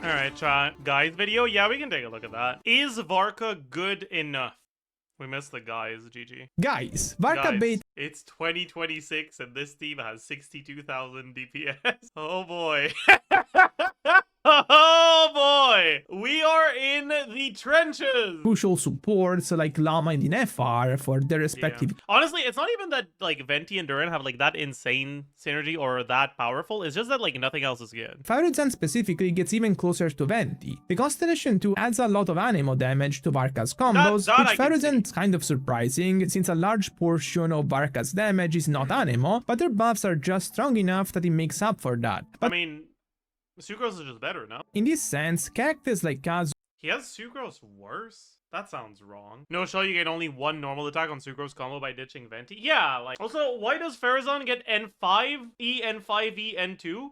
All right, chat. Guys video? Yeah, we can take a look at that. Is Varka good enough? We missed the guys, GG. Guys, Varka bait. It's 2026 and this team has 62,000 DPS. Oh boy. Oh boy! We are in the trenches! Crucial supports like Llama and Inefar for their respective... Yeah. Honestly, it's not even that like Venti and Duran have like that insane synergy or that powerful. It's just that like nothing else is good. Firuzan specifically gets even closer to Venti. The Constellation 2 adds a lot of animo damage to Varka's combos, which Firuzan's kind of surprising since a large portion of Varka's damage is not animo, but their buffs are just strong enough that it makes up for that. But I mean, Sucrose is just better, no? In this sense, characters like Kazu... He has Sucrose worse? That sounds wrong. No, show you get only one normal attack on Sucrose combo by ditching Venti. Yeah, like... Also, why does Farazan get N5E, N5E, N2?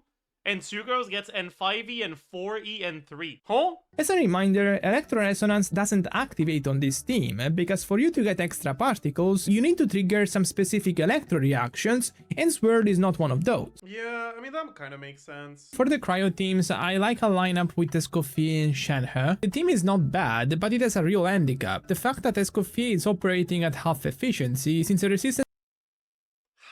And Sucrose gets N5E and 4E and 3. Huh? As a reminder, Electro Resonance doesn't activate on this team, because for you to get extra particles, you need to trigger some specific electro reactions, and Swirl is not one of those. Yeah, I mean, that kind of makes sense. For the Cryo teams, I like a lineup with Escoffier and Shenhe. The team is not bad, but it has a real handicap. The fact that Escoffier is operating at half efficiency, since the resistance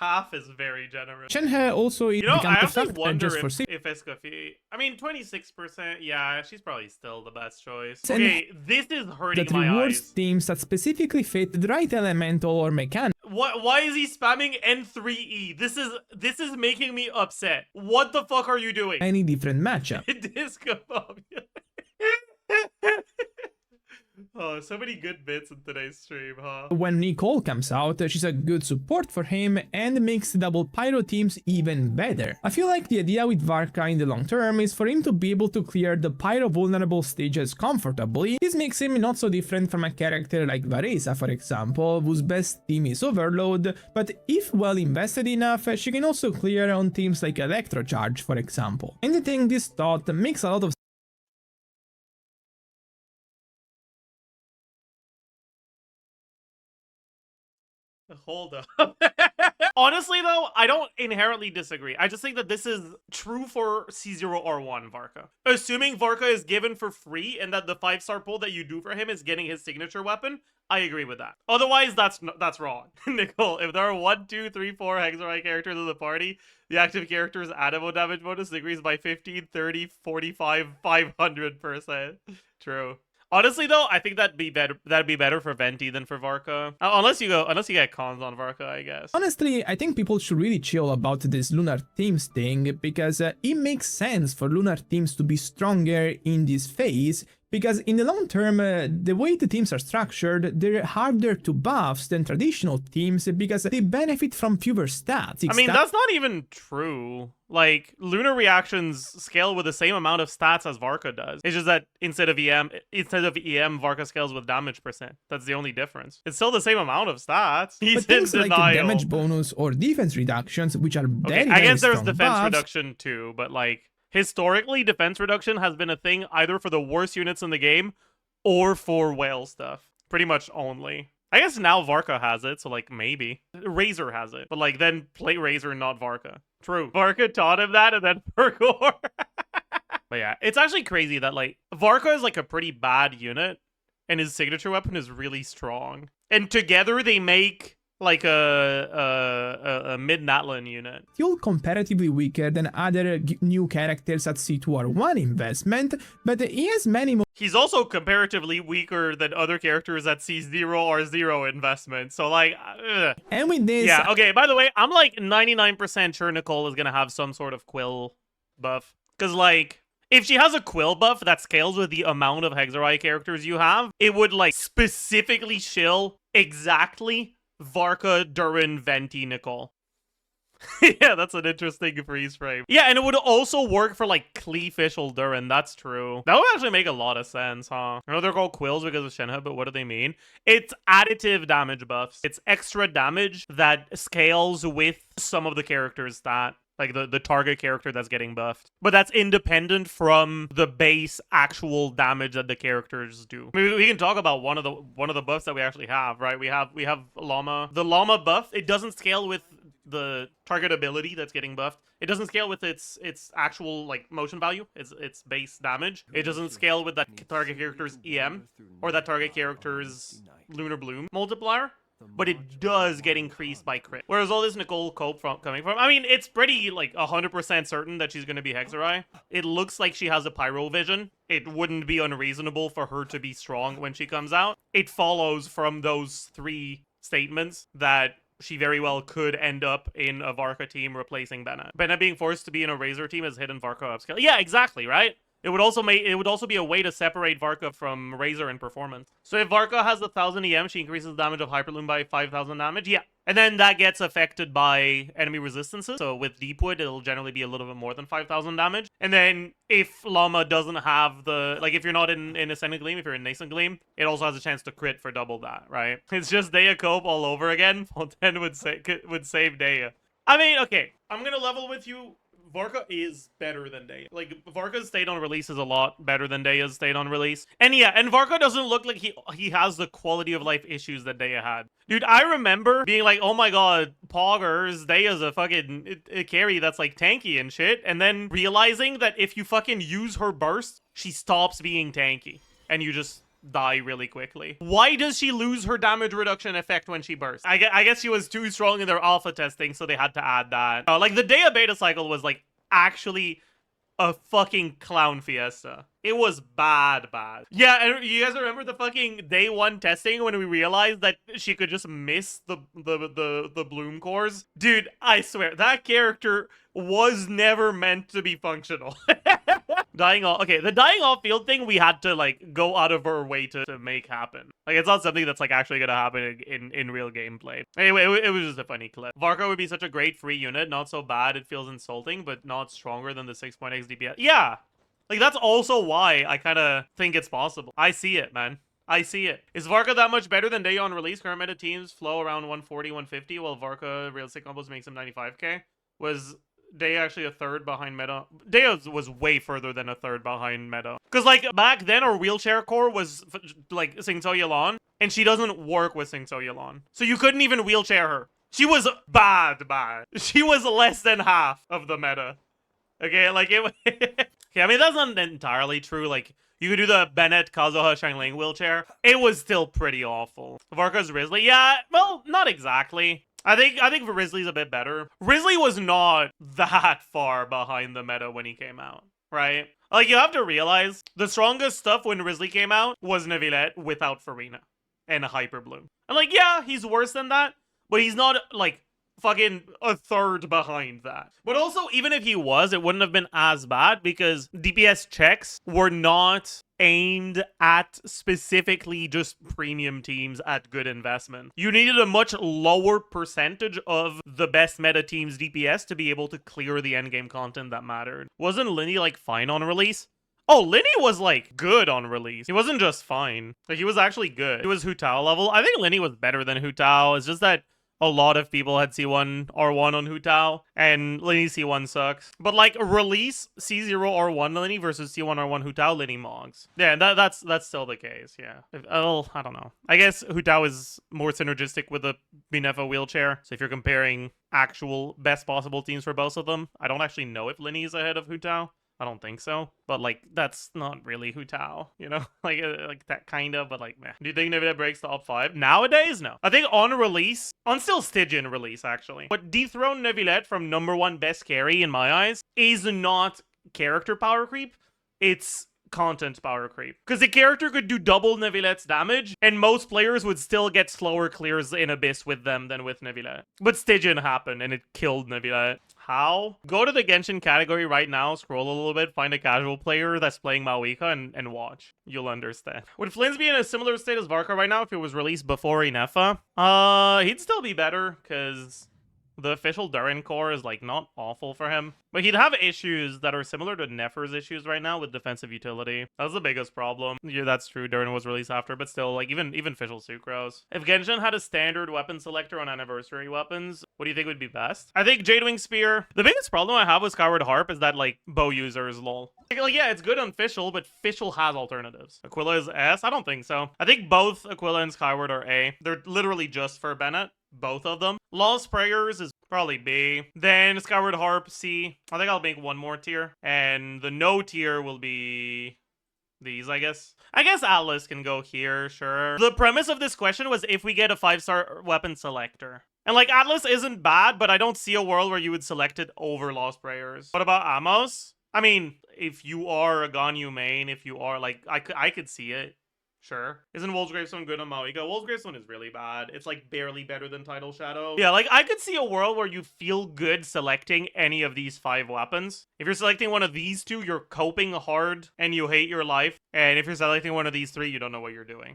half is very generous. Shenhe also I actually wonder if Escoffier... I mean, 26%, yeah, she's probably still the best choice. Okay, this is hurting my eyes. That rewards teams that specifically fit the right elemental or mechanic. Why is he spamming N3E? This is making me upset. What the fuck are you doing? Any different matchup. Disco Bob. Oh, so many good bits in today's stream, huh? When Nicole comes out, she's a good support for him and makes the double pyro teams even better. I feel like the idea with Varka in the long term is for him to be able to clear the pyro vulnerable stages comfortably. This makes him not so different from a character like Varesa, for example, whose best team is Overload, but if well invested enough, she can also clear on teams like Electrocharge, for example. And I think this thought makes a lot of Hold up. Honestly, though, I don't inherently disagree. I just think that this is true for C0R1 Varka. Assuming Varka is given for free and that the 5-star pull that you do for him is getting his signature weapon, I agree with that. Otherwise, that's wrong. Nicole, if there are 1, 2, 3, 4 Hexarai characters in the party, the active character's animo damage bonus increases by 15, 30, 45, 500%. True. Honestly, though, I think that'd be better for Venti than for Varka. Unless you get cons on Varka, I guess. Honestly, I think people should really chill about this Lunar teams thing, because it makes sense for Lunar teams to be stronger in this phase, because in the long term, the way the teams are structured, they're harder to buff than traditional teams because they benefit from fewer stats. I mean, that's not even true. Like, Lunar reactions scale with the same amount of stats as Varka does. It's just that instead of EM, Varka scales with damage percent. That's the only difference. It's still the same amount of stats. He's in denial. Like damage bonus or defense reductions, which are very, I guess there's defense buffs. reduction too, but like, historically, defense reduction has been a thing either for the worst units in the game or for whale stuff. Pretty much only. I guess now Varka has it, so like maybe. Razor has it, but like then play Razor, not Varka. True. Varka taught him that and then Pergor. But yeah, it's actually crazy that like Varka is like a pretty bad unit and his signature weapon is really strong. And together they make like a mid-Natlan unit. Still comparatively weaker than other new characters at C2R1 investment, but he has many more. He's also comparatively weaker than other characters at C0R0 investment, so like, ugh. And with this... Yeah, okay, by the way, I'm like 99% sure Nicole is gonna have some sort of Quill buff. Because like, if she has a Quill buff that scales with the amount of Hexarai characters you have, it would like specifically shill exactly Varka, Durin, Venti, Nicole. Yeah, that's an interesting freeze frame. Yeah, and it would also work for like Cleefischl Durin, that's true. That would actually make a lot of sense, huh? I know they're called Quills because of Shenhe, but what do they mean? It's additive damage buffs. It's extra damage that scales with some of the characters that like the target character that's getting buffed. But that's independent from the base actual damage that the characters do. Maybe we can talk about one of the buffs that we actually have, right? We have Llama. The Llama buff, it doesn't scale with the target ability that's getting buffed. It doesn't scale with its actual like motion value, its base damage. It doesn't scale with that target character's EM or that target character's Lunar Bloom multiplier. But it does get increased by crit. Whereas all this Nicole Cope coming from, I mean, it's pretty like 100% certain that she's going to be Hexerai. It looks like she has a Pyro Vision. It wouldn't be unreasonable for her to be strong when she comes out. It follows from those 3 statements that she very well could end up in a Varka team replacing Bennett. Bennett being forced to be in a Razor team has hidden Varka upscale. Yeah, exactly, right? It would also be a way to separate Varka from Razor in performance. So if Varka has 1000 EM, she increases the damage of Hyperloom by 5000 damage. Yeah. And then that gets affected by enemy resistances. So with Deepwood, it'll generally be a little bit more than 5000 damage. And then if Llama doesn't have the, like if you're not in Ascendant Gleam, if you're in Nascent Gleam, it also has a chance to crit for double that, right? It's just Dehya Cope all over again. Fontaine would save Dehya. I mean, okay, I'm gonna level with you. Varka is better than Dehya. Like, Varka's state on release is a lot better than Dehya's state on release. And yeah, and Varka doesn't look like he has the quality of life issues that Dehya had. Dude, I remember being like, oh my god, Poggers, Dehya's a fucking carry that's like tanky and shit. And then realizing that if you fucking use her burst, she stops being tanky. And you just die really quickly. Why does she lose her damage reduction effect when she bursts? I guess she was too strong in their alpha testing, so they had to add that. Like, the Dehya beta cycle was, like, actually a fucking clown fiesta. It was bad. Yeah, and you guys remember the fucking day 1 testing when we realized that she could just miss the bloom cores? Dude, I swear, that character was never meant to be functional. Dying off. Okay, the dying off field thing we had to like go out of our way to make happen. Like, it's not something that's like actually gonna happen in real gameplay. Anyway, it was just a funny clip. Varka would be such a great free unit. Not so bad, it feels insulting, but not stronger than the 6.x DPS. Yeah! Like, that's also why I kind of think it's possible. I see it, man. I see it. Is Varka that much better than Dehya on release? Current meta teams flow around 140, 150, while Varka realistic combos makes him 95k. Was Dehya actually a third behind meta? Dehya was way further than a third behind meta. Because, like, back then, our wheelchair core was, like, Singto Yelan, and she doesn't work with Singto Yelan. So you couldn't even wheelchair her. She was bad. She was less than half of the meta. Okay, like, it okay, I mean, that's not entirely true. Like, you could do the Bennett, Kazuha, Shangling wheelchair. It was still pretty awful. Varka's Risley? Yeah, well, not exactly. I think Risley's a bit better. Risley was not that far behind the meta when he came out, right? Like, you have to realize, the strongest stuff when Risley came out was Neuvillette without Farina and Hyper Bloom. And, like, yeah, he's worse than that, but he's not, like, fucking a third behind that. But also, even if he was, it wouldn't have been as bad because DPS checks were not aimed at specifically just premium teams at good investment. You needed a much lower percentage of the best meta team's DPS to be able to clear the endgame content that mattered. Wasn't Linny, like, fine on release? Oh, Linny was, like, good on release. He wasn't just fine. Like, he was actually good. He was Hu Tao level. I think Linny was better than Hu Tao. It's just that a lot of people had C1 R1 on Hu Tao, and Linny C1 sucks. But, like, release C0 R1 Linny versus C1 R1 Hu Tao, Linny mogs. Yeah, that's still the case, yeah. Well, I don't know. I guess Hu Tao is more synergistic with the Binefa wheelchair, so if you're comparing actual best possible teams for both of them, I don't actually know if Linny is ahead of Hu Tao. I don't think so. But, like, that's not really Hu Tao, you know? like that kind of, but, like, meh. Do you think Neuvillette breaks the top 5? Nowadays, no. I think on release, on still Stygian release, actually. But dethrone Neuvillette from #1 best carry, in my eyes, is not character power creep. It's content power creep. Because the character could do double Neuvillette's damage, and most players would still get slower clears in Abyss with them than with Neuvillette. But Stygian happened, and it killed Neuvillette. How? Go to the Genshin category right now, scroll a little bit, find a casual player that's playing Maoika, and watch. You'll understand. Would Flynn's be in a similar state as Varka right now if it was released before Inefa? He'd still be better, because the official Durin core is, like, not awful for him. But he'd have issues that are similar to Nefer's issues right now with defensive utility. That was the biggest problem. Yeah, that's true. Durin was released after, but still, like, even official Sucrose. If Genshin had a standard weapon selector on anniversary weapons, what do you think would be best? I think Jadewing Spear. The biggest problem I have with Skyward Harp is that, like, bow users, lol. Like, yeah, it's good on Fischl, but Fischl has alternatives. Aquila is S? I don't think so. I think both Aquila and Skyward are A. They're literally just for Bennett. both of them. Lost Prayers is probably B. Then Skyward Harp, C. I think I'll make one more tier. And the no tier will be these, I guess. I guess Atlas can go here, sure. The premise of this question was if we get a 5-star weapon selector. And like, Atlas isn't bad, but I don't see a world where you would select it over Lost Prayers. What about Amos? I mean, if you are a Ganyu main, if you are like, I could see it. Sure. Isn't Wolf's Gravestone good on Mauiga? Wolf's Gravestone is really bad. It's like barely better than Tidal Shadow. Yeah, like I could see a world where you feel good selecting any of these 5 weapons. If you're selecting one of these 2, you're coping hard and you hate your life. And if you're selecting one of these 3, you don't know what you're doing.